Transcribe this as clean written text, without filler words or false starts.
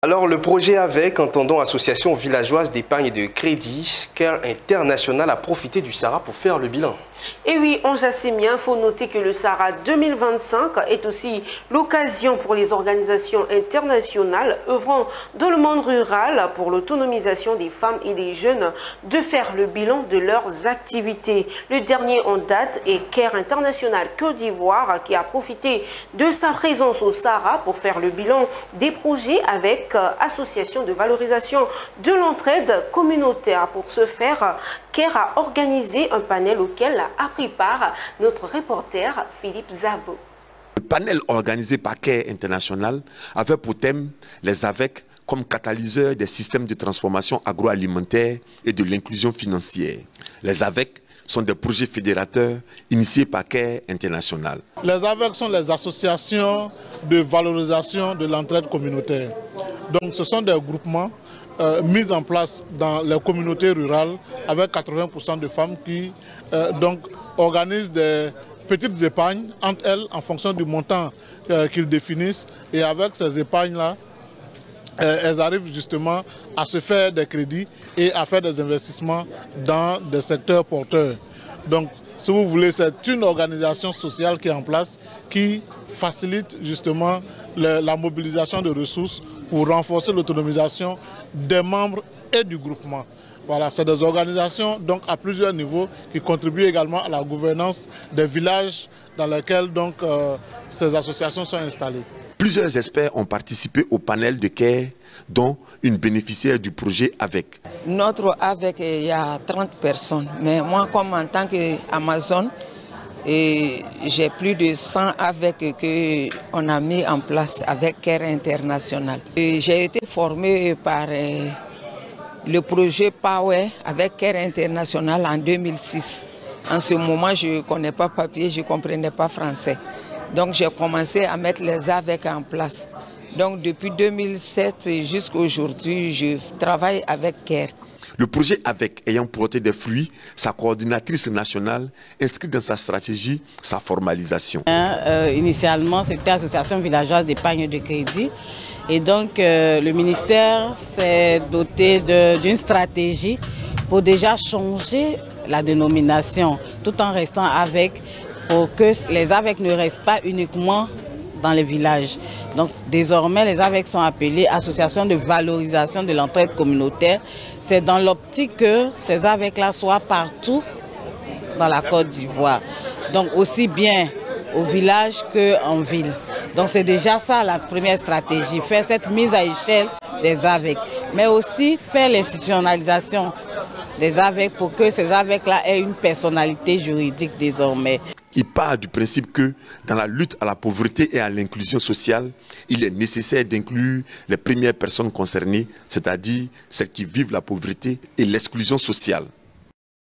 Alors le projet AVEC, entendant Association villageoise d'épargne et de crédit, Care International a profité du Sahara pour faire le bilan. Et oui, on Jassimien, il faut noter que le Sahara 2025 est aussi l'occasion pour les organisations internationales œuvrant dans le monde rural pour l'autonomisation des femmes et des jeunes de faire le bilan de leurs activités. Le dernier en date est Care International Côte d'Ivoire qui a profité de sa présence au Sahara pour faire le bilan des projets avec Association de valorisation de l'entraide communautaire. Pour ce faire, Care a organisé un panel auquel a pris part notre reporter Philippe Zabo. Le panel organisé par Care International avait pour thème les AVEC comme catalyseur des systèmes de transformation agroalimentaire et de l'inclusion financière. Les AVEC sont des projets fédérateurs initiés par Care International. Les AVEC sont les associations de valorisation de l'entraide communautaire. Donc ce sont des groupements mis en place dans les communautés rurales avec 80% de femmes qui donc organisent des petites épargnes entre elles en fonction du montant qu'ils définissent, et avec ces épargnes-là, elles arrivent justement à se faire des crédits et à faire des investissements dans des secteurs porteurs. Donc, si vous voulez, c'est une organisation sociale qui est en place, qui facilite justement la mobilisation de ressources pour renforcer l'autonomisation des membres et du groupement. Voilà, c'est des organisations donc à plusieurs niveaux qui contribuent également à la gouvernance des villages dans lesquels donc ces associations sont installées. Plusieurs experts ont participé au panel de Care, dont une bénéficiaire du projet AVEC. Notre AVEC, il y a 30 personnes, mais moi comme en tant qu'Amazon, j'ai plus de 100 AVEC qu'on a mis en place avec Care International. J'ai été formée par le projet Power avec Care International en 2006. En ce moment, je ne connais pas papier, je ne comprenais pas français. Donc j'ai commencé à mettre les AVEC en place. Donc depuis 2007 jusqu'à aujourd'hui, je travaille avec Care. Le projet AVEC ayant porté des fruits, sa coordinatrice nationale inscrit dans sa stratégie sa formalisation. Initialement, c'était l'Association villageoise d'épargne et de crédit. Et donc le ministère s'est doté d'une stratégie pour déjà changer la dénomination, tout en restant AVEC, pour que les AVEC ne restent pas uniquement dans les villages. Donc désormais, les AVEC sont appelés Association de valorisation de l'entraide communautaire. C'est dans l'optique que ces AVEC-là soient partout dans la Côte d'Ivoire. Donc aussi bien au village qu'en ville. Donc c'est déjà ça la première stratégie, faire cette mise à échelle des AVEC. Mais aussi faire l'institutionnalisation des AVEC pour que ces AVEC-là aient une personnalité juridique désormais. Il part du principe que dans la lutte à la pauvreté et à l'inclusion sociale, il est nécessaire d'inclure les premières personnes concernées, c'est-à-dire celles qui vivent la pauvreté et l'exclusion sociale.